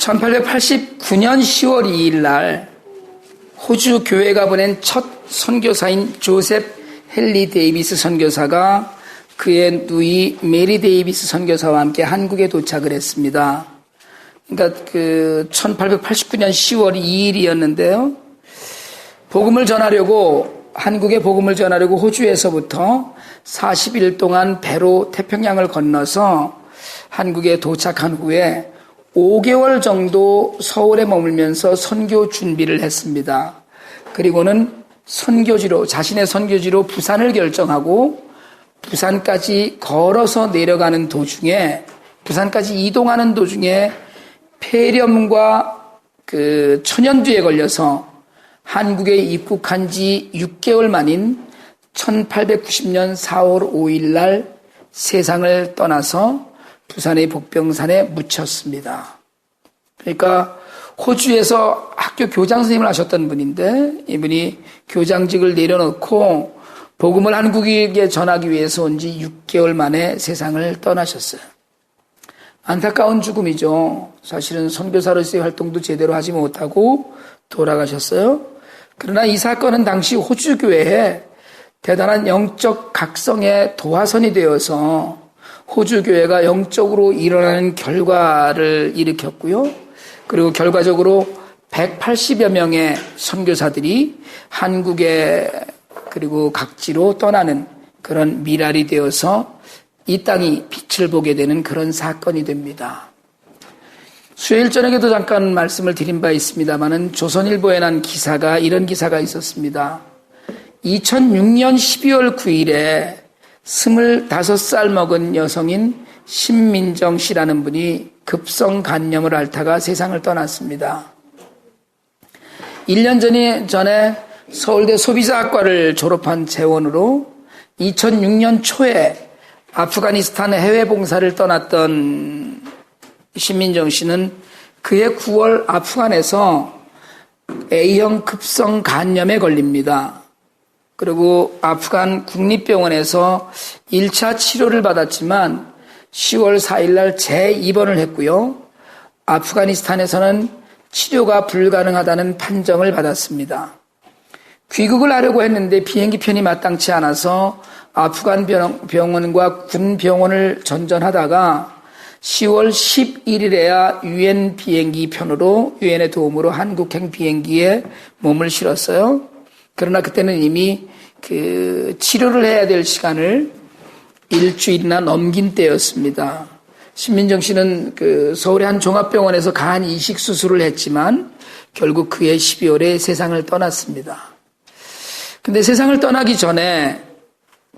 1889년 10월 2일 날 호주 교회가 보낸 첫 선교사인 조셉 헨리 데이비스 선교사가 그의 누이 메리 데이비스 선교사와 함께 한국에 도착을 했습니다. 그러니까 1889년 10월 2일이었는데요. 한국에 복음을 전하려고 호주에서부터 40일 동안 배로 태평양을 건너서 한국에 도착한 후에 5개월 정도 서울에 머물면서 선교 준비를 했습니다. 그리고는 자신의 선교지로 부산을 결정하고 부산까지 걸어서 내려가는 도중에, 부산까지 이동하는 도중에 폐렴과 천연두에 걸려서 한국에 입국한 지 6개월 만인 1890년 4월 5일 날 세상을 떠나서 부산의 복병산에 묻혔습니다. 그러니까 호주에서 학교 교장 선생님을 하셨던 분인데 이분이 교장직을 내려놓고 복음을 한국에 전하기 위해서 온 지 6개월 만에 세상을 떠나셨어요. 안타까운 죽음이죠. 사실은 선교사로서의 활동도 제대로 하지 못하고 돌아가셨어요. 그러나 이 사건은 당시 호주교회에 대단한 영적 각성의 도화선이 되어서 호주교회가 영적으로 일어나는 결과를 일으켰고요. 그리고 결과적으로 180여 명의 선교사들이 한국에 그리고 각지로 떠나는 그런 미랄이 되어서 이 땅이 빛을 보게 되는 그런 사건이 됩니다. 수요일 저녁에도 잠깐 말씀을 드린 바 있습니다만은 조선일보에 난 기사가 이런 기사가 있었습니다. 2006년 12월 9일에 25살 먹은 여성인 신민정 씨라는 분이 급성 간염을 앓다가 세상을 떠났습니다. 1년 전에 서울대 소비자학과를 졸업한 재원으로 2006년 초에 아프가니스탄 해외 봉사를 떠났던 신민정 씨는 그해 9월 아프간에서 A형 급성 간염에 걸립니다. 그리고 아프간 국립병원에서 1차 치료를 받았지만 10월 4일 날 재입원을 했고요. 아프가니스탄에서는 치료가 불가능하다는 판정을 받았습니다. 귀국을 하려고 했는데 비행기 편이 마땅치 않아서 아프간 병원과 군 병원을 전전하다가 10월 11일에야 유엔 비행기 편으로 유엔의 도움으로 한국행 비행기에 몸을 실었어요. 그러나 그때는 이미 치료를 해야 될 시간을 일주일이나 넘긴 때였습니다. 신민정 씨는 서울의 한 종합병원에서 간 이식 수술을 했지만 결국 그해 12월에 세상을 떠났습니다. 근데 세상을 떠나기 전에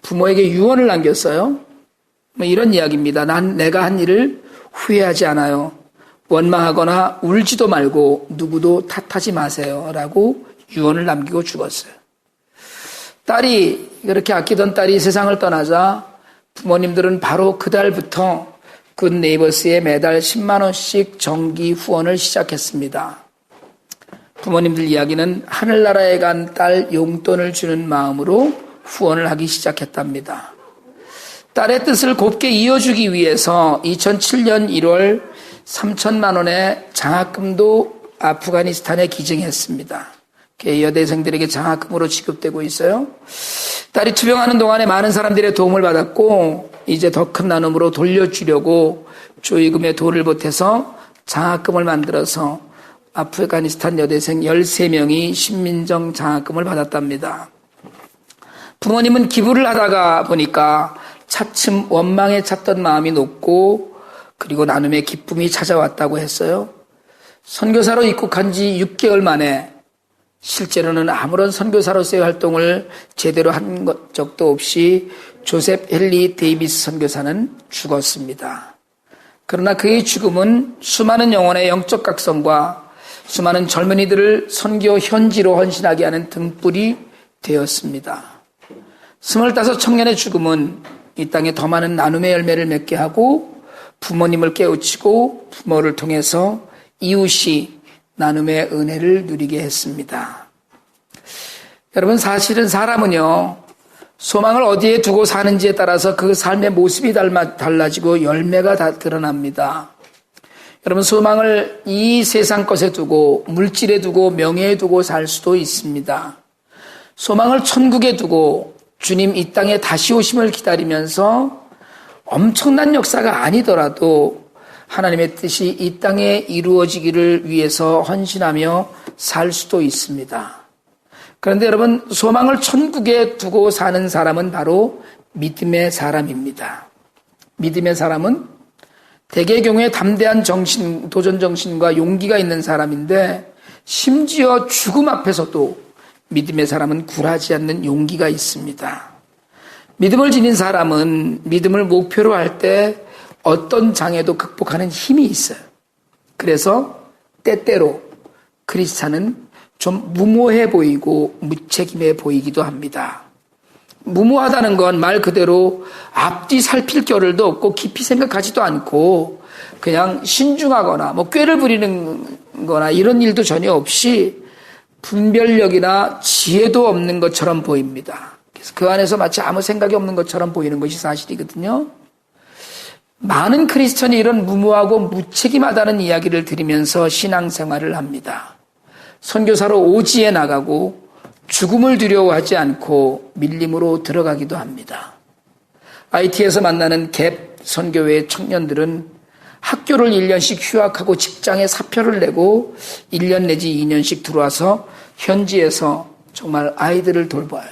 부모에게 유언을 남겼어요. 이런 이야기입니다. 난 내가 한 일을 후회하지 않아요. 원망하거나 울지도 말고 누구도 탓하지 마세요. 라고 유언을 남기고 죽었어요. 그렇게 아끼던 딸이 세상을 떠나자 부모님들은 바로 그달부터 굿네이버스에 매달 10만 원씩 정기 후원을 시작했습니다. 부모님들 이야기는 하늘나라에 간 딸 용돈을 주는 마음으로 후원을 하기 시작했답니다. 딸의 뜻을 곱게 이어주기 위해서 2007년 1월 3천만 원의 장학금도 아프가니스탄에 기증했습니다. 여대생들에게 장학금으로 지급되고 있어요. 딸이 투병하는 동안에 많은 사람들의 도움을 받았고 이제 더 큰 나눔으로 돌려주려고 조의금에 돈을 보태서 장학금을 만들어서 아프가니스탄 여대생 13명이 신민정 장학금을 받았답니다. 부모님은 기부를 하다가 보니까 차츰 원망에 찼던 마음이 녹고 그리고 나눔의 기쁨이 찾아왔다고 했어요. 선교사로 입국한 지 6개월 만에 실제로는 아무런 선교사로서의 활동을 제대로 한 적도 없이 조셉 헨리 데이비스 선교사는 죽었습니다. 그러나 그의 죽음은 수많은 영혼의 영적 각성과 수많은 젊은이들을 선교 현지로 헌신하게 하는 등불이 되었습니다. 25 청년의 죽음은 이 땅에 더 많은 나눔의 열매를 맺게 하고 부모님을 깨우치고 부모를 통해서 이웃이 나눔의 은혜를 누리게 했습니다. 여러분, 사실은 사람은요, 소망을 어디에 두고 사는지에 따라서 그 삶의 모습이 달라지고 열매가 다 드러납니다. 여러분, 소망을 이 세상 것에 두고, 물질에 두고, 명예에 두고 살 수도 있습니다. 소망을 천국에 두고 주님 이 땅에 다시 오심을 기다리면서 엄청난 역사가 아니더라도 하나님의 뜻이 이 땅에 이루어지기를 위해서 헌신하며 살 수도 있습니다. 그런데 여러분, 소망을 천국에 두고 사는 사람은 바로 믿음의 사람입니다. 믿음의 사람은 대개의 경우에 담대한 정신, 도전 정신과 용기가 있는 사람인데 심지어 죽음 앞에서도 믿음의 사람은 굴하지 않는 용기가 있습니다. 믿음을 지닌 사람은 믿음을 목표로 할 때 어떤 장애도 극복하는 힘이 있어요. 그래서 때때로 크리스찬은 좀 무모해 보이고 무책임해 보이기도 합니다. 무모하다는 건 말 그대로 앞뒤 살필 겨를도 없고 깊이 생각하지도 않고 그냥 신중하거나 꾀를 부리는 거나 이런 일도 전혀 없이 분별력이나 지혜도 없는 것처럼 보입니다. 그래서 그 안에서 마치 아무 생각이 없는 것처럼 보이는 것이 사실이거든요. 많은 크리스천이 이런 무모하고 무책임하다는 이야기를 들으면서 신앙생활을 합니다. 선교사로 오지에 나가고 죽음을 두려워하지 않고 밀림으로 들어가기도 합니다. IT에서 만나는 갭 선교회 청년들은 학교를 1년씩 휴학하고 직장에 사표를 내고 1년 내지 2년씩 들어와서 현지에서 정말 아이들을 돌봐요.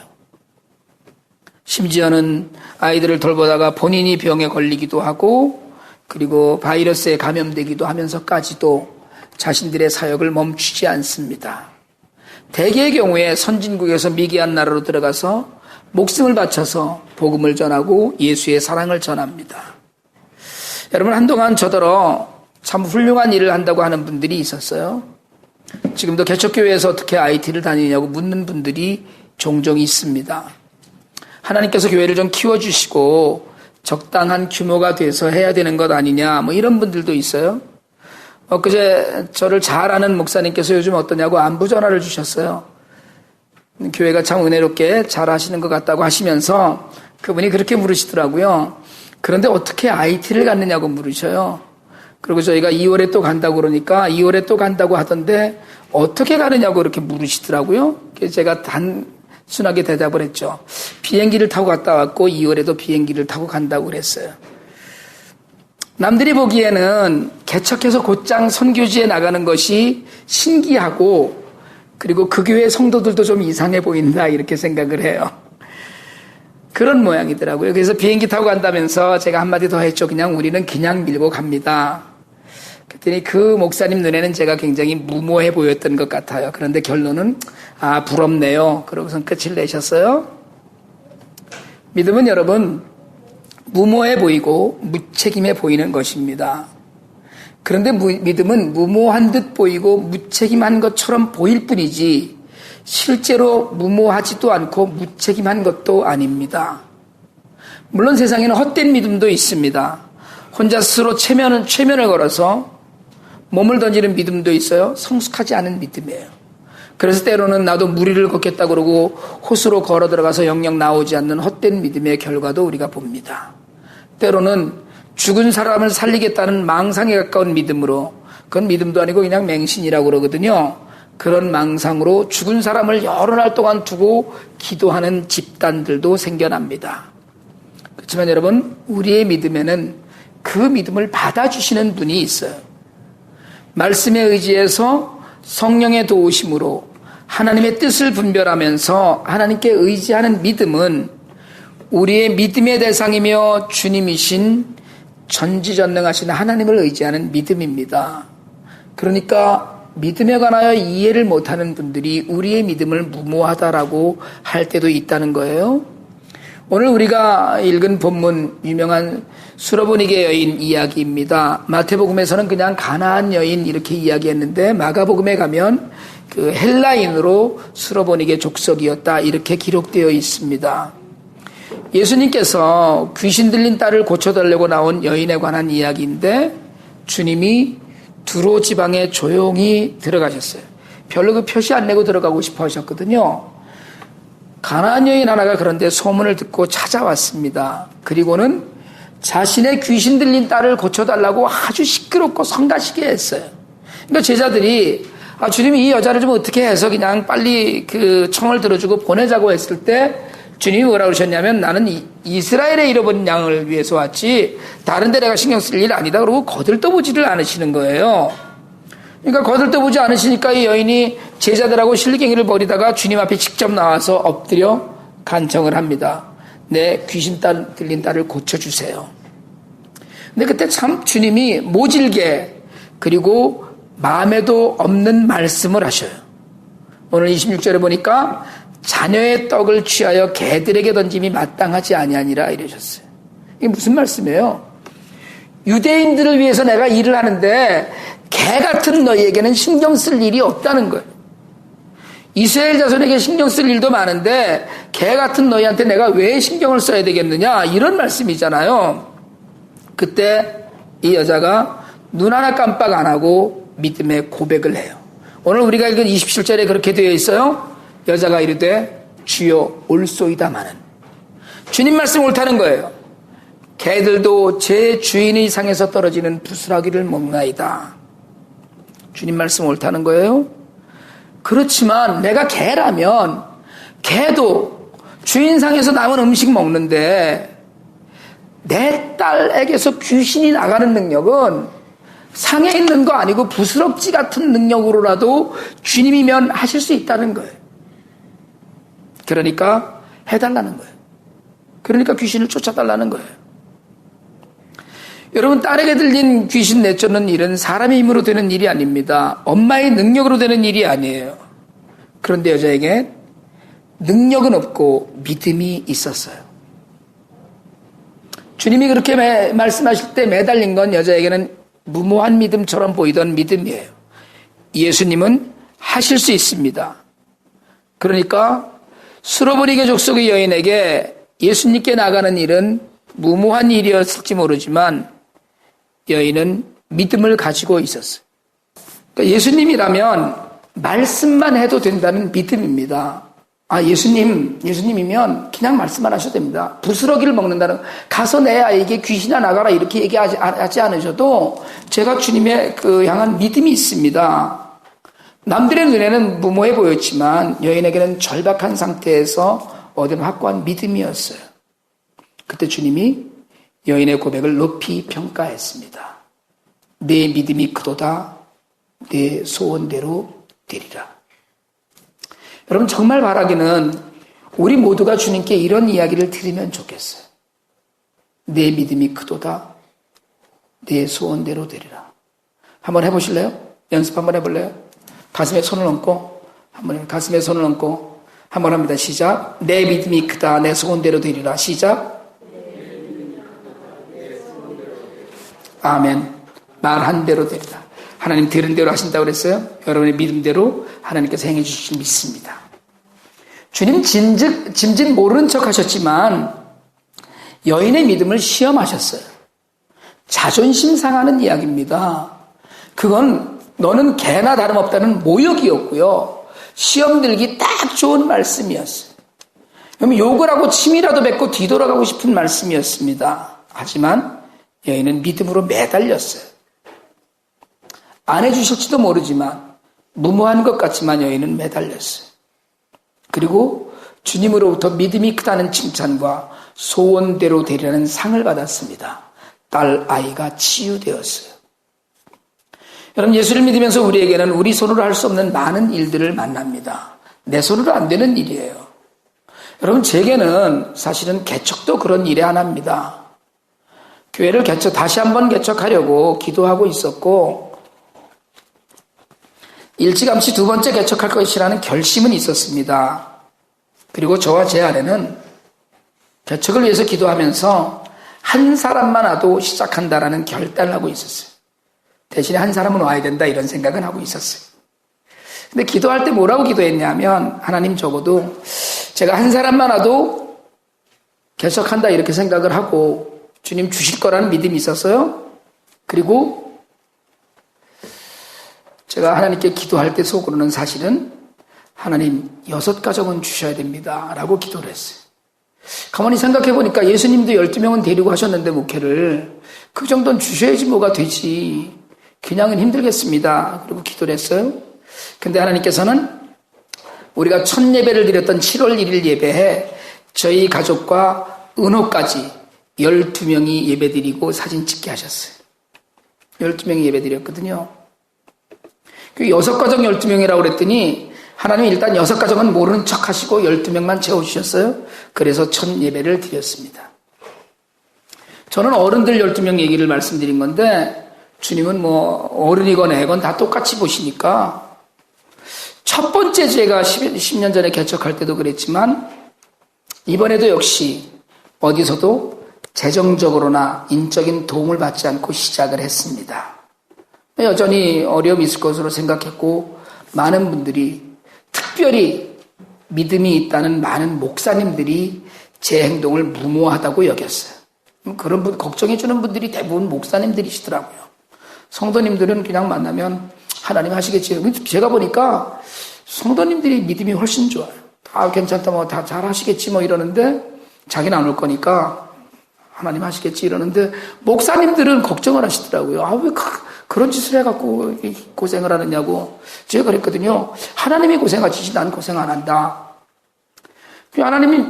심지어는 아이들을 돌보다가 본인이 병에 걸리기도 하고 그리고 바이러스에 감염되기도 하면서까지도 자신들의 사역을 멈추지 않습니다. 대개의 경우에 선진국에서 미개한 나라로 들어가서 목숨을 바쳐서 복음을 전하고 예수의 사랑을 전합니다. 여러분, 한동안 저더러 참 훌륭한 일을 한다고 하는 분들이 있었어요. 지금도 개척교회에서 어떻게 IT를 다니냐고 묻는 분들이 종종 있습니다. 하나님께서 교회를 좀 키워주시고 적당한 규모가 돼서 해야 되는 것 아니냐 이런 분들도 있어요. 엊그제 저를 잘 아는 목사님께서 요즘 어떠냐고 안부 전화를 주셨어요. 교회가 참 은혜롭게 잘 하시는 것 같다고 하시면서 그분이 그렇게 물으시더라고요. 그런데 어떻게 IT를 갔느냐고 물으셔요. 그리고 저희가 2월에 또 간다고 그러니까 2월에 또 간다고 하던데 어떻게 가느냐고 이렇게 물으시더라고요. 그래서 제가 단순하게 대답을 했죠. 비행기를 타고 갔다 왔고 2월에도 비행기를 타고 간다고 그랬어요. 남들이 보기에는 개척해서 곧장 선교지에 나가는 것이 신기하고 그리고 그 교회 성도들도 좀 이상해 보인다 이렇게 생각을 해요. 그런 모양이더라고요. 그래서 비행기 타고 간다면서 제가 한마디 더 했죠. 우리는 그냥 밀고 갑니다. 그랬더니 그 목사님 눈에는 제가 굉장히 무모해 보였던 것 같아요. 그런데 결론은 부럽네요. 그러고선 끝을 내셨어요. 믿음은 여러분 무모해 보이고 무책임해 보이는 것입니다. 그런데 믿음은 무모한 듯 보이고 무책임한 것처럼 보일 뿐이지 실제로 무모하지도 않고 무책임한 것도 아닙니다. 물론 세상에는 헛된 믿음도 있습니다. 혼자 스스로 최면을 걸어서 몸을 던지는 믿음도 있어요. 성숙하지 않은 믿음이에요. 그래서 때로는 나도 무리를 걷겠다 그러고 호수로 걸어 들어가서 영영 나오지 않는 헛된 믿음의 결과도 우리가 봅니다. 때로는 죽은 사람을 살리겠다는 망상에 가까운 믿음으로, 그건 믿음도 아니고 그냥 맹신이라고 그러거든요. 그런 망상으로 죽은 사람을 여러 날 동안 두고 기도하는 집단들도 생겨납니다. 그렇지만 여러분, 우리의 믿음에는 그 믿음을 받아주시는 분이 있어요. 말씀에 의지해서 성령의 도우심으로 하나님의 뜻을 분별하면서 하나님께 의지하는 믿음은 우리의 믿음의 대상이며 주님이신 전지전능하신 하나님을 의지하는 믿음입니다. 그러니까 믿음에 관하여 이해를 못하는 분들이 우리의 믿음을 무모하다라고 할 때도 있다는 거예요. 오늘 우리가 읽은 본문 유명한 수로보니게 여인 이야기입니다. 마태복음에서는 그냥 가나안 여인 이렇게 이야기했는데 마가복음에 가면 그 헬라인으로 수로보니게 족속이었다 이렇게 기록되어 있습니다. 예수님께서 귀신 들린 딸을 고쳐달라고 나온 여인에 관한 이야기인데 주님이 두로 지방에 조용히 들어가셨어요. 별로 그 표시 안 내고 들어가고 싶어 하셨거든요. 가나안 여인 하나가 그런데 소문을 듣고 찾아왔습니다. 그리고는 자신의 귀신 들린 딸을 고쳐달라고 아주 시끄럽고 성가시게 했어요. 그러니까 제자들이 주님이 이 여자를 좀 어떻게 해서 그냥 빨리 그 청을 들어주고 보내자고 했을 때 주님이 뭐라고 그러셨냐면 나는 이스라엘의 잃어버린 양을 위해서 왔지 다른 데 내가 신경 쓸 일 아니다. 그러고 거들떠보지를 않으시는 거예요. 그러니까 거들떠보지 않으시니까 이 여인이 제자들하고 실갱이를 벌이다가 주님 앞에 직접 나와서 엎드려 간청을 합니다. 내 귀신 들린 딸을 고쳐주세요. 근데 그때 참 주님이 모질게 그리고 마음에도 없는 말씀을 하셔요. 오늘 26절에 보니까 자녀의 떡을 취하여 개들에게 던짐이 마땅하지 아니하니라 이러셨어요. 이게 무슨 말씀이에요? 유대인들을 위해서 내가 일을 하는데 개 같은 너희에게는 신경 쓸 일이 없다는 거예요. 이스라엘 자손에게 신경 쓸 일도 많은데 개 같은 너희한테 내가 왜 신경을 써야 되겠느냐 이런 말씀이잖아요. 그때 이 여자가 눈 하나 깜빡 안 하고 믿음의 고백을 해요. 오늘 우리가 읽은 27절에 그렇게 되어 있어요. 여자가 이르되 주여 올소이다마는 주님 말씀 옳다는 거예요. 개들도 제 주인의 상에서 떨어지는 부스러기를 먹나이다. 주님 말씀 옳다는 거예요. 그렇지만 내가 개라면 개도 주인상에서 남은 음식 먹는데 내 딸에게서 귀신이 나가는 능력은 상에 있는 거 아니고 부스럭지 같은 능력으로라도 주님이면 하실 수 있다는 거예요. 그러니까 해달라는 거예요. 그러니까 귀신을 쫓아달라는 거예요. 여러분, 딸에게 들린 귀신 내쫓는 일은 사람의 힘으로 되는 일이 아닙니다. 엄마의 능력으로 되는 일이 아니에요. 그런데 여자에게 능력은 없고 믿음이 있었어요. 주님이 그렇게 말씀하실 때 매달린 건 여자에게는 무모한 믿음처럼 보이던 믿음이에요. 예수님은 하실 수 있습니다. 그러니까 수로보니게 족속의 여인에게 예수님께 나가는 일은 무모한 일이었을지 모르지만 여인은 믿음을 가지고 있었어요. 그러니까 예수님이라면 말씀만 해도 된다는 믿음입니다. 예수님이면 그냥 말씀만 하셔도 됩니다. 부스러기를 먹는다는, 가서 내 아이에게 귀신아 나가라 이렇게 얘기하지 않으셔도 제가 주님의 향한 믿음이 있습니다. 남들의 눈에는 무모해 보였지만 여인에게는 절박한 상태에서 얻은 확고한 믿음이었어요. 그때 주님이 여인의 고백을 높이 평가했습니다. 내 믿음이 크도다. 내 소원대로 되리라. 여러분, 정말 바라기는 우리 모두가 주님께 이런 이야기를 들으면 좋겠어요. 내 믿음이 크도다. 내 소원대로 되리라. 한번 해보실래요? 연습 한번 해볼래요? 가슴에 손을 얹고 한번 합니다. 시작. 내 믿음이 크다. 내 소원대로 되리라. 시작. 아멘. 말한 대로 되리라. 하나님 들은 대로 하신다고 그랬어요. 여러분의 믿음대로 하나님께서 행해 주실 믿습니다. 주님 짐짓 모르는 척 하셨지만 여인의 믿음을 시험하셨어요. 자존심 상하는 이야기입니다. 그건 너는 개나 다름없다는 모욕이었고요. 시험 들기 딱 좋은 말씀이었어요. 그러면 욕을 하고 침이라도 뱉고 뒤돌아가고 싶은 말씀이었습니다. 하지만 여인은 믿음으로 매달렸어요. 안 해주실지도 모르지만 무모한 것 같지만 여인은 매달렸어요. 그리고 주님으로부터 믿음이 크다는 칭찬과 소원대로 되리라는 상을 받았습니다. 딸 아이가 치유되었어요. 여러분, 예수를 믿으면서 우리에게는 우리 손으로 할 수 없는 많은 일들을 만납니다. 내 손으로 안 되는 일이에요. 여러분, 제게는 사실은 개척도 그런 일의 하나입니다. 교회를 다시 한번 개척하려고 기도하고 있었고 일찌감치 두 번째 개척할 것이라는 결심은 있었습니다. 그리고 저와 제 아내는 개척을 위해서 기도하면서 한 사람만 와도 시작한다라는 결단을 하고 있었어요. 대신에 한 사람은 와야 된다 이런 생각은 하고 있었어요. 근데 기도할 때 뭐라고 기도했냐면 하나님 적어도 제가 한 사람만 와도 개척한다 이렇게 생각을 하고 주님 주실 거라는 믿음이 있었어요. 그리고 제가 하나님께 기도할 때 속으로는 사실은 하나님 6 가정은 주셔야 됩니다 라고 기도를 했어요. 가만히 생각해 보니까 예수님도 12명은 데리고 하셨는데 목회를 그 정도는 주셔야지 뭐가 되지. 그냥은 힘들겠습니다. 그리고 기도를 했어요. 근데 하나님께서는 우리가 첫 예배를 드렸던 7월 1일 예배에 저희 가족과 은호까지 12명이 예배드리고 사진 찍게 하셨어요. 12명이 예배드렸거든요. 그 6가정 12명이라고 그랬더니 하나님이 일단 6가정은 모르는 척 하시고 12명만 채워주셨어요. 그래서 첫 예배를 드렸습니다. 저는 어른들 12명 얘기를 말씀드린 건데 주님은 뭐 어른이건 애건 다 똑같이 보시니까 첫 번째 제가 10년 전에 개척할 때도 그랬지만 이번에도 역시 어디서도 재정적으로나 인적인 도움을 받지 않고 시작을 했습니다. 여전히 어려움이 있을 것으로 생각했고 많은 분들이 특별히 믿음이 있다는 많은 목사님들이 제 행동을 무모하다고 여겼어요. 그런 분 걱정해 주는 분들이 대부분 목사님들이시더라고요. 성도님들은 그냥 만나면 하나님 하시겠지. 제가 보니까 성도님들이 믿음이 훨씬 좋아요. 다 괜찮다, 뭐 다 잘 하시겠지, 뭐 이러는데 자기는 안 올 거니까 하나님 하시겠지 이러는데 목사님들은 걱정을 하시더라고요. 아, 왜 그런 짓을 해갖고 고생을 하느냐고. 제가 그랬거든요. 하나님이 고생하시지 난 고생 안 한다. 하나님이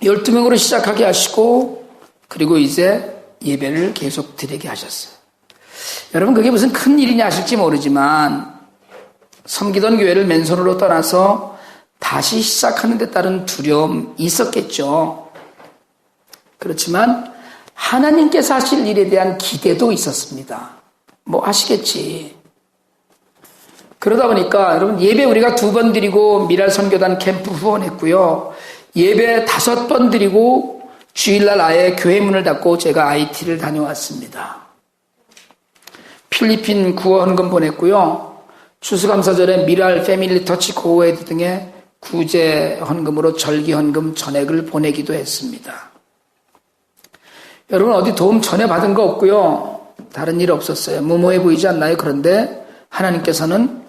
12명으로 시작하게 하시고 그리고 이제 예배를 계속 드리게 하셨어요. 여러분 그게 무슨 큰 일이냐 하실지 모르지만 섬기던 교회를 맨손으로 떠나서 다시 시작하는 데 따른 두려움이 있었겠죠. 그렇지만 하나님께서 하실 일에 대한 기대도 있었습니다. 뭐 하시겠지. 그러다 보니까 여러분 예배 우리가 2번 드리고 미랄 선교단 캠프 후원했고요. 예배 5번 드리고 주일날 아예 교회 문을 닫고 제가 IT를 다녀왔습니다. 필리핀 구호 헌금 보냈고요. 추수감사절에 미랄 패밀리 터치 고에드 등의 구제 헌금으로 절기 헌금 전액을 보내기도 했습니다. 여러분 어디 도움 전혀 받은 거 없고요. 다른 일 없었어요. 무모해 보이지 않나요? 그런데 하나님께서는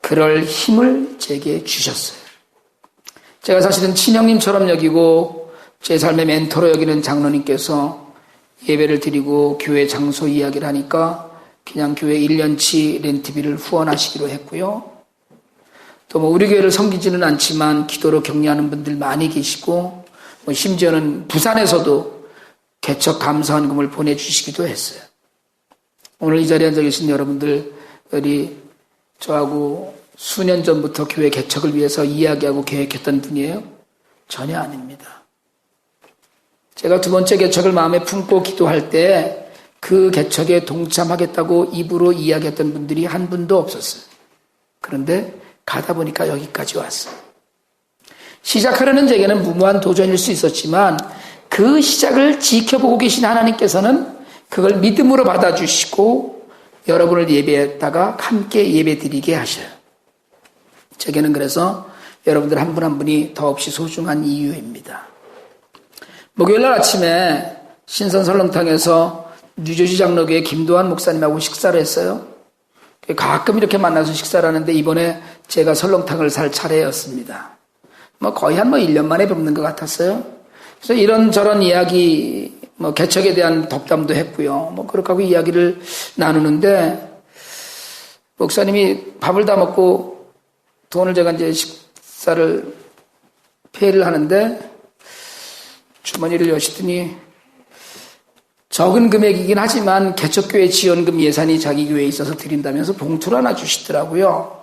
그럴 힘을 제게 주셨어요. 제가 사실은 친형님처럼 여기고 제 삶의 멘토로 여기는 장로님께서 예배를 드리고 교회 장소 이야기를 하니까 그냥 교회 1년치 렌트비를 후원하시기로 했고요. 또 뭐 우리 교회를 섬기지는 않지만 기도로 격려하는 분들 많이 계시고 뭐 심지어는 부산에서도 개척 감사헌금을 보내주시기도 했어요. 오늘 이 자리에 앉아 계신 여러분들이 저하고 수년 전부터 교회 개척을 위해서 이야기하고 계획했던 분이에요? 전혀 아닙니다. 제가 2번째 개척을 마음에 품고 기도할 때 그 개척에 동참하겠다고 입으로 이야기했던 분들이 한 분도 없었어요. 그런데 가다 보니까 여기까지 왔어요. 시작하려는 제게는 무모한 도전일 수 있었지만 그 시작을 지켜보고 계신 하나님께서는 그걸 믿음으로 받아주시고 여러분을 예배했다가 함께 예배드리게 하셔요. 제게는 그래서 여러분들 한 분 한 분이 더없이 소중한 이유입니다. 목요일날 아침에 신선 설렁탕에서 뉴저지 장로교회 김도환 목사님하고 식사를 했어요. 가끔 이렇게 만나서 식사를 하는데 이번에 제가 설렁탕을 살 차례였습니다. 뭐 거의 한 1년 만에 뵙는 것 같았어요. 그래서 이런저런 이야기, 개척에 대한 덕담도 했고요. 그렇게 하고 이야기를 나누는데 목사님이 밥을 다 먹고 돈을 제가 이제 식사를 페이를 하는데 주머니를 여시더니 적은 금액이긴 하지만 개척교회 지원금 예산이 자기 교회에 있어서 드린다면서 봉투를 하나 주시더라고요.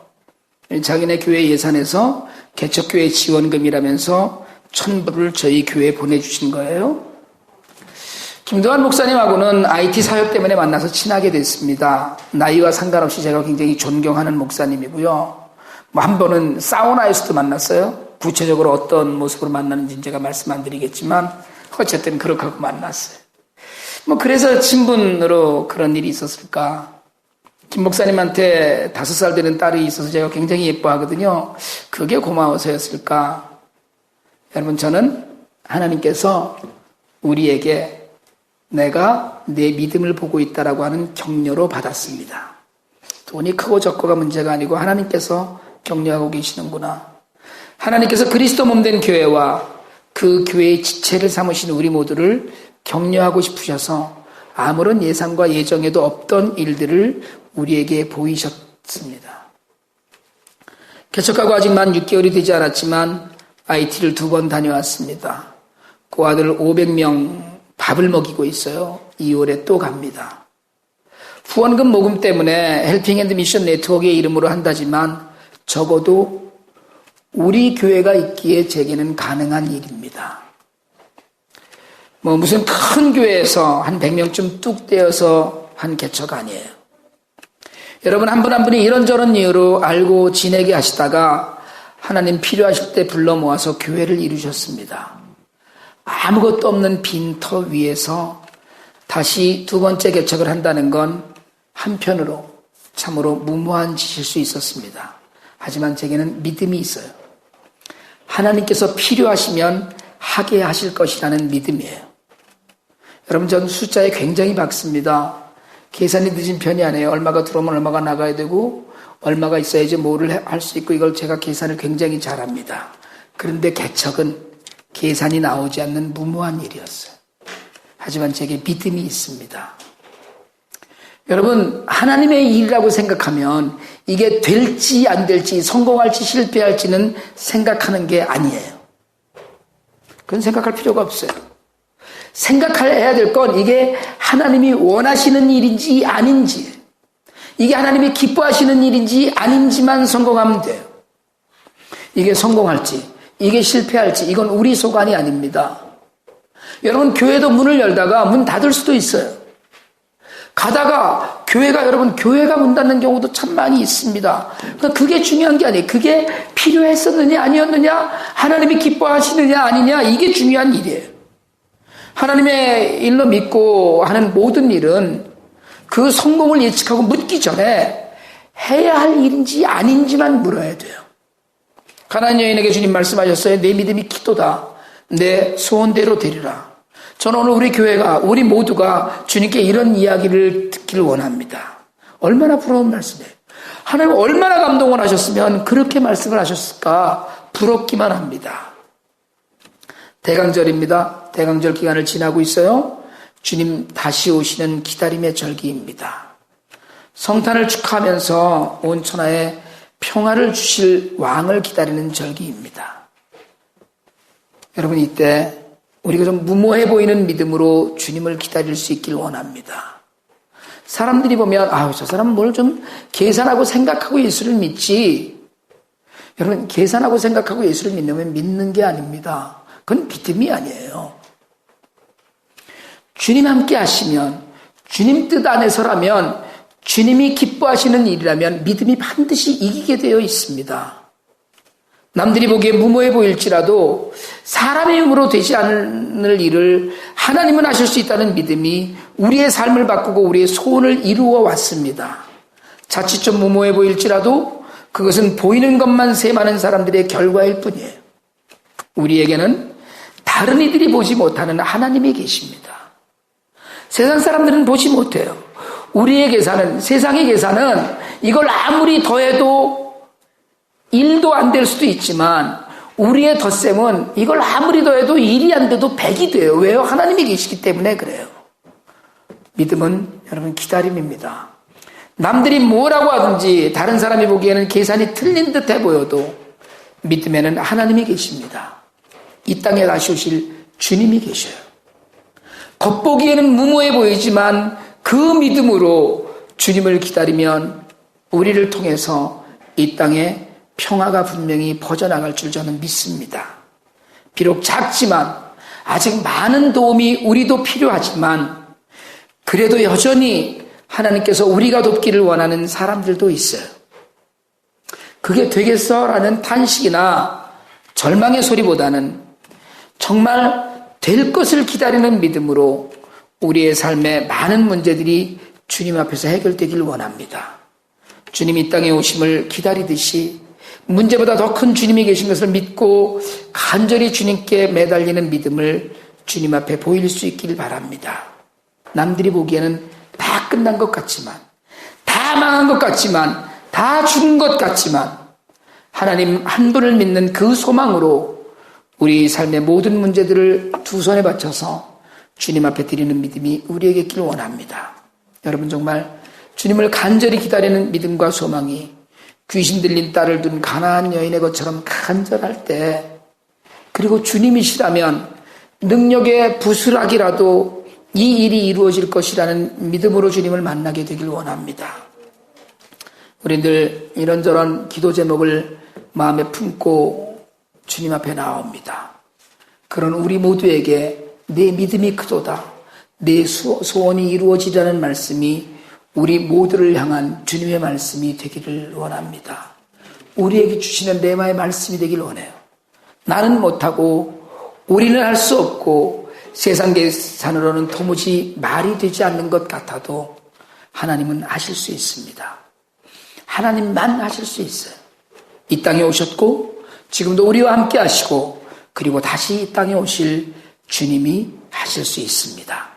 자기네 교회 예산에서 개척교회 지원금이라면서 1,000불을 저희 교회에 보내주신 거예요. 김도환 목사님하고는 IT 사역 때문에 만나서 친하게 됐습니다. 나이와 상관없이 제가 굉장히 존경하는 목사님이고요. 한 번은 사우나에서도 만났어요. 구체적으로 어떤 모습으로 만나는지 제가 말씀 안 드리겠지만 어쨌든 그렇게 하고 만났어요. 그래서 친분으로 그런 일이 있었을까. 김 목사님한테 5살 되는 딸이 있어서 제가 굉장히 예뻐하거든요. 그게 고마워서였을까. 여러분 저는 하나님께서 우리에게 내가 내 믿음을 보고 있다라고 하는 격려로 받았습니다. 돈이 크고 적고가 문제가 아니고 하나님께서 격려하고 계시는구나. 하나님께서 그리스도 몸된 교회와 그 교회의 지체를 삼으신 우리 모두를 격려하고 싶으셔서 아무런 예상과 예정에도 없던 일들을 우리에게 보이셨습니다. 개척하고 아직 만 6개월이 되지 않았지만 IT를 2번 다녀왔습니다. 그 아들 500명 밥을 먹이고 있어요. 2월에 또 갑니다. 후원금 모금 때문에 헬핑 핸드 미션 네트워크의 이름으로 한다지만 적어도 우리 교회가 있기에 제게는 가능한 일입니다. 무슨 큰 교회에서 한 100명쯤 뚝 떼어서 한 개척 아니에요. 여러분 한 분 한 분이 이런저런 이유로 알고 지내게 하시다가 하나님 필요하실 때 불러 모아서 교회를 이루셨습니다. 아무것도 없는 빈터 위에서 다시 2번째 개척을 한다는 건 한편으로 참으로 무모한 짓일 수 있었습니다. 하지만 제게는 믿음이 있어요. 하나님께서 필요하시면 하게 하실 것이라는 믿음이에요. 여러분 전 숫자에 굉장히 박습니다. 계산이 늦은 편이 아니에요. 얼마가 들어오면 얼마가 나가야 되고 얼마가 있어야지 뭐를 할 수 있고 이걸 제가 계산을 굉장히 잘합니다. 그런데 개척은 계산이 나오지 않는 무모한 일이었어요. 하지만 제게 믿음이 있습니다. 여러분 하나님의 일이라고 생각하면 이게 될지 안 될지 성공할지 실패할지는 생각하는 게 아니에요. 그건 생각할 필요가 없어요. 생각해야 될 건 이게 하나님이 원하시는 일인지 아닌지, 이게 하나님이 기뻐하시는 일인지 아닌지만 성공하면 돼요. 이게 성공할지 이게 실패할지 이건 우리 소관이 아닙니다. 여러분 교회도 문을 열다가 문 닫을 수도 있어요. 가다가 교회가 문 닫는 경우도 참 많이 있습니다. 그러니까 그게 중요한 게 아니에요. 그게 필요했었느냐 아니었느냐, 하나님이 기뻐하시느냐 아니냐, 이게 중요한 일이에요. 하나님의 일로 믿고 하는 모든 일은 그 성공을 예측하고 묻기 전에 해야 할 일인지 아닌지만 물어야 돼요. 가나안 여인에게 주님 말씀하셨어요. 내 믿음이 기도다. 내 소원대로 되리라. 저는 오늘 우리 모두가 주님께 이런 이야기를 듣기를 원합니다. 얼마나 부러운 말씀이에요. 하나님 얼마나 감동을 하셨으면 그렇게 말씀을 하셨을까 부럽기만 합니다. 대강절입니다. 대강절 기간을 지나고 있어요. 주님 다시 오시는 기다림의 절기입니다. 성탄을 축하하면서 온 천하에 평화를 주실 왕을 기다리는 절기입니다. 여러분 이때 우리가 좀 무모해 보이는 믿음으로 주님을 기다릴 수 있길 원합니다. 사람들이 보면 저 사람은 뭘 좀 계산하고 생각하고 예수를 믿지. 여러분 계산하고 생각하고 예수를 믿으면 믿는 게 아닙니다. 그건 믿음이 아니에요. 주님 함께 하시면, 주님 뜻 안에서라면, 주님이 기뻐하시는 일이라면 믿음이 반드시 이기게 되어 있습니다. 남들이 보기에 무모해 보일지라도 사람의 힘으로 되지 않을 일을 하나님은 하실 수 있다는 믿음이 우리의 삶을 바꾸고 우리의 소원을 이루어 왔습니다. 자칫 좀 무모해 보일지라도 그것은 보이는 것만 세많은 사람들의 결과일 뿐이에요. 우리에게는 다른 이들이 보지 못하는 하나님이 계십니다. 세상 사람들은 보지 못해요. 우리의 계산은, 세상의 계산은 이걸 아무리 더해도 1도 안 될 수도 있지만 우리의 덧셈은 이걸 아무리 더해도 1이 안 돼도 100이 돼요. 왜요? 하나님이 계시기 때문에 그래요. 믿음은 여러분 기다림입니다. 남들이 뭐라고 하든지 다른 사람이 보기에는 계산이 틀린 듯해 보여도 믿음에는 하나님이 계십니다. 이 땅에 다시 오실 주님이 계셔요. 겉보기에는 무모해 보이지만 그 믿음으로 주님을 기다리면 우리를 통해서 이 땅에 평화가 분명히 퍼져나갈 줄 저는 믿습니다. 비록 작지만 아직 많은 도움이 우리도 필요하지만 그래도 여전히 하나님께서 우리가 돕기를 원하는 사람들도 있어요. 그게 되겠어? 라는 탄식이나 절망의 소리보다는 정말 될 것을 기다리는 믿음으로 우리의 삶의 많은 문제들이 주님 앞에서 해결되길 원합니다. 주님 이 땅에 오심을 기다리듯이 문제보다 더 큰 주님이 계신 것을 믿고 간절히 주님께 매달리는 믿음을 주님 앞에 보일 수 있길 바랍니다. 남들이 보기에는 다 끝난 것 같지만, 다 망한 것 같지만, 다 죽은 것 같지만 하나님 한 분을 믿는 그 소망으로 우리 삶의 모든 문제들을 두 손에 바쳐서 주님 앞에 드리는 믿음이 우리에게 있기를 원합니다. 여러분 정말 주님을 간절히 기다리는 믿음과 소망이 귀신 들린 딸을 둔 가나안 여인의 것처럼 간절할 때, 그리고 주님이시라면 능력의 부스락이라도 이 일이 이루어질 것이라는 믿음으로 주님을 만나게 되길 원합니다. 우리들 이런저런 기도 제목을 마음에 품고 주님 앞에 나옵니다. 그런 우리 모두에게 내 믿음이 크도다, 내 소원이 이루어지라는 말씀이 우리 모두를 향한 주님의 말씀이 되기를 원합니다. 우리에게 주시는 레마의 말씀이 되길 원해요. 나는 못하고 우리는 할 수 없고 세상 계산으로는 도무지 말이 되지 않는 것 같아도 하나님은 하실 수 있습니다. 하나님만 하실 수 있어요. 이 땅에 오셨고 지금도 우리와 함께 하시고 그리고 다시 이 땅에 오실 주님이 하실 수 있습니다.